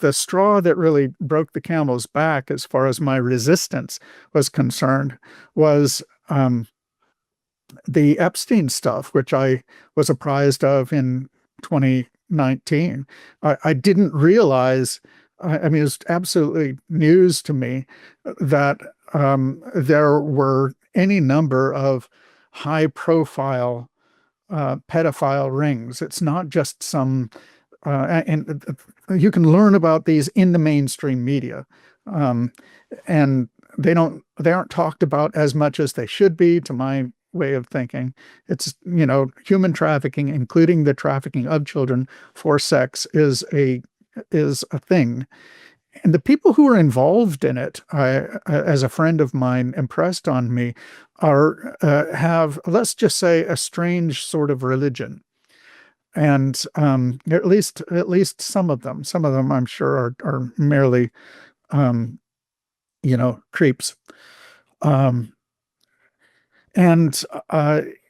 the straw that really broke the camel's back, as far as my resistance was concerned, was the Epstein stuff, which I was apprised of in 2019. I didn't realize, I mean, it was absolutely news to me that there were any number of high-profile pedophile rings. It's not just some, and you can learn about these in the mainstream media, and they aren't talked about as much as they should be, to my way of thinking. It's, human trafficking, including the trafficking of children for sex, is a thing. And the people who are involved in it, as a friend of mine impressed on me, have, let's just say, a strange sort of religion. And at least some of them, I'm sure are merely, creeps. And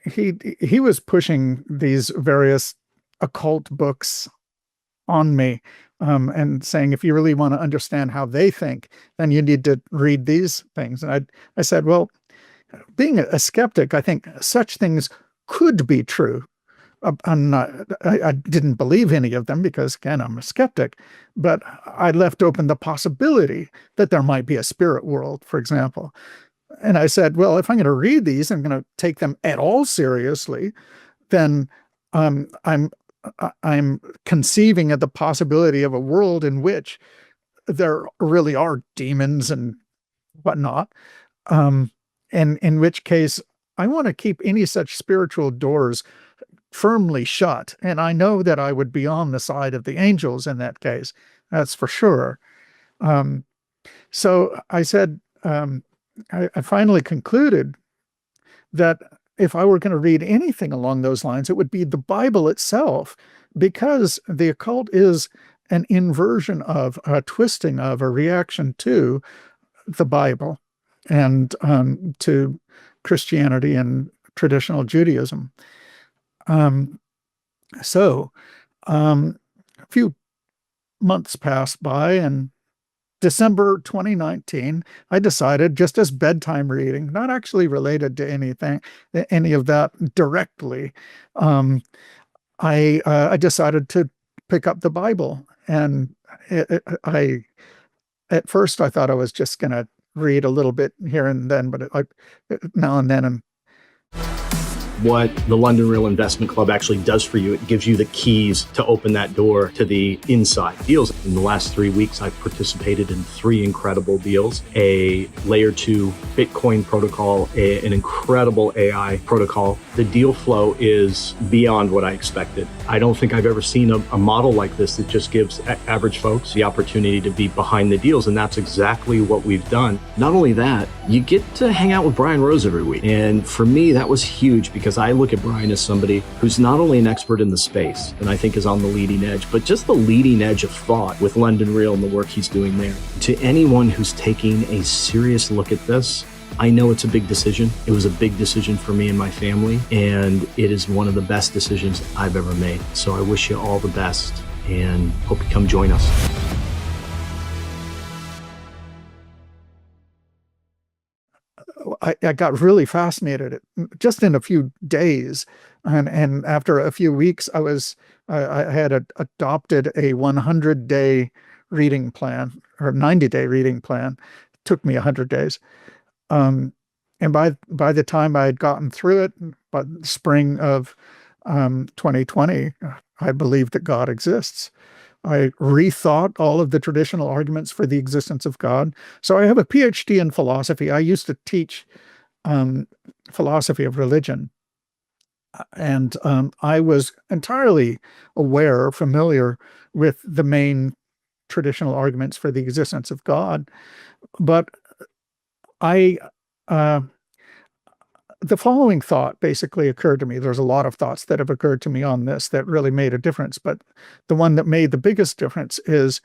he was pushing these various occult books on me, and saying, if you really want to understand how they think, then you need to read these things. And I said, well, being a skeptic, I think such things could be true. I didn't believe any of them because, again, I'm a skeptic, but I left open the possibility that there might be a spirit world, for example. And I said, well, if I'm going to read these, I'm going to take them at all seriously, then I'm conceiving of the possibility of a world in which there really are demons and whatnot, and in which case I want to keep any such spiritual doors firmly shut. And I know that I would be on the side of the angels in that case. That's for sure. So I said, I finally concluded that if I were going to read anything along those lines, it would be the Bible itself, because the occult is an inversion of, a twisting of, a reaction to the Bible and to Christianity and traditional Judaism. So a few months passed by, and December 2019, I decided, just as bedtime reading, not actually related to any of that directly, I decided to pick up the Bible. And at first I thought I was just going to read a little bit here and then, but now and then, and what the London Real Investment Club actually does for you, it gives you the keys to open that door to the inside deals. In the last 3 weeks, I've participated in 3 incredible deals: a layer 2 Bitcoin protocol, an incredible AI protocol. The deal flow is beyond what I expected. I don't think I've ever seen a model like this that just gives average folks the opportunity to be behind the deals. And that's exactly what we've done. Not only that, you get to hang out with Brian Rose every week. And for me, that was huge, because I look at Brian as somebody who's not only an expert in the space, and I think is on the leading edge, but just the leading edge of thought with London Real and the work he's doing there. To anyone who's taking a serious look at this, I know it's a big decision. It was a big decision for me and my family, and it is one of the best decisions I've ever made. So I wish you all the best, and hope you come join us. I got really fascinated just in a few days, and after a few weeks, I had adopted a 100-day reading plan, or 90-day reading plan. It took me 100 days, and by the time I had gotten through it, by the spring of 2020, I believed that God exists. I rethought all of the traditional arguments for the existence of God. So I have a PhD in philosophy. I used to teach philosophy of religion. And I was entirely familiar with the main traditional arguments for the existence of God. But the following thought basically occurred to me. There's a lot of thoughts that have occurred to me on this that really made a difference, but the one that made the biggest difference is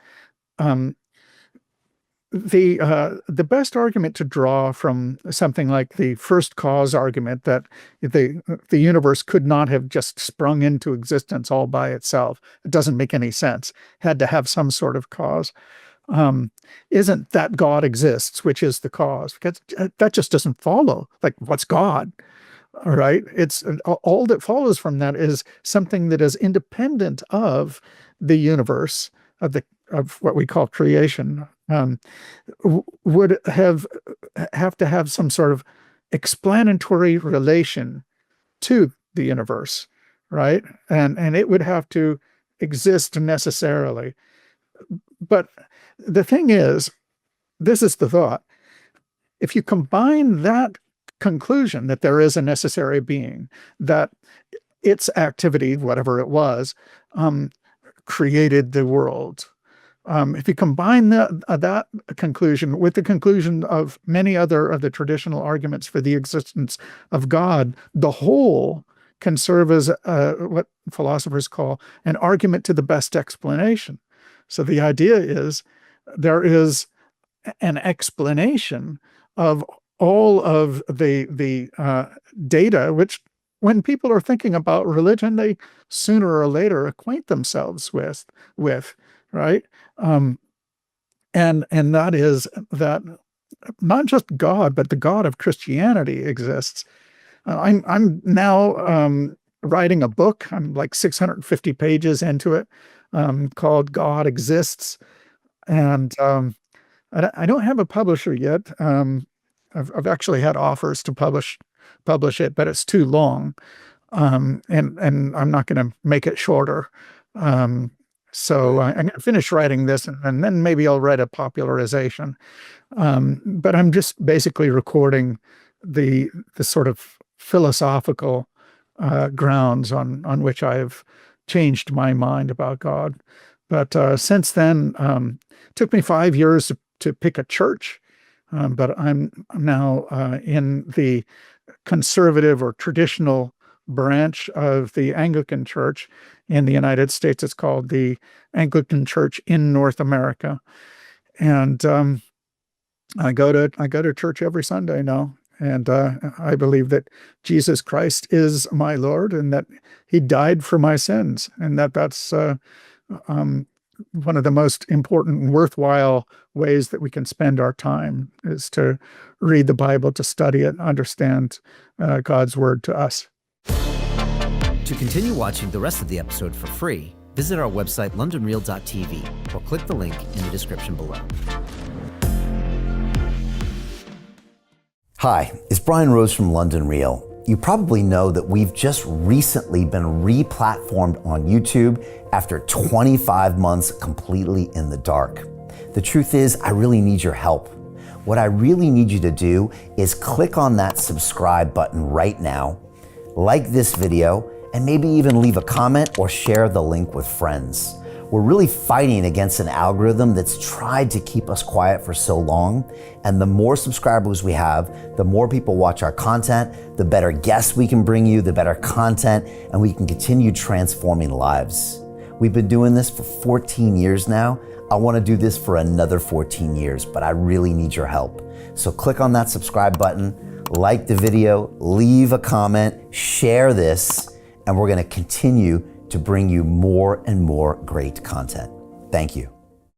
the best argument to draw from something like the first cause argument, that the universe could not have just sprung into existence all by itself. It doesn't make any sense. Had to have some sort of cause. Isn't that God exists, which is the cause? Because that just doesn't follow. Like, what's God? All right. It's all that follows from that is something that is independent of the universe, of what we call creation, would have to have some sort of explanatory relation to the universe, right? And it would have to exist necessarily. But the thing is, this is the thought. If you combine that conclusion that there is a necessary being, that its activity, whatever it was, created the world. If you combine that conclusion with the conclusion of many other of the traditional arguments for the existence of God, the whole can serve as what philosophers call an argument to the best explanation. So the idea is there is an explanation of all of the data, which when people are thinking about religion, they sooner or later acquaint themselves with, right? And that is that not just God, but the God of Christianity exists. I'm now writing a book. I'm like 650 pages into it, called God Exists, and I don't have a publisher yet. I've actually had offers to publish it, but it's too long, and I'm not going to make it shorter. So I'm going to finish writing this, and then maybe I'll write a popularization. But I'm just basically recording the sort of philosophical grounds on which I've changed my mind about God. But since then, it took me 5 years to pick a church. But I'm now in the conservative or traditional branch of the Anglican Church in the United States. It's called the Anglican Church in North America, and I go to church every Sunday now, and I believe that Jesus Christ is my Lord, and that He died for my sins, and that's one of the most important and worthwhile ways that we can spend our time is to read the Bible, to study it, understand God's word to us. To continue watching the rest of the episode for free, visit our website londonreal.tv or click the link in the description below. Hi, it's Brian Rose from London Real. You probably know that we've just recently been re-platformed on YouTube after 25 months completely in the dark. The truth is, I really need your help. What I really need you to do is click on that subscribe button right now, like this video, and maybe even leave a comment or share the link with friends. We're really fighting against an algorithm that's tried to keep us quiet for so long. And the more subscribers we have, the more people watch our content, the better guests we can bring you, the better content, and we can continue transforming lives. We've been doing this for 14 years now. I want to do this for another 14 years, but I really need your help. So click on that subscribe button, like the video, leave a comment, share this, and we're going to continue to bring you more and more great content. Thank you.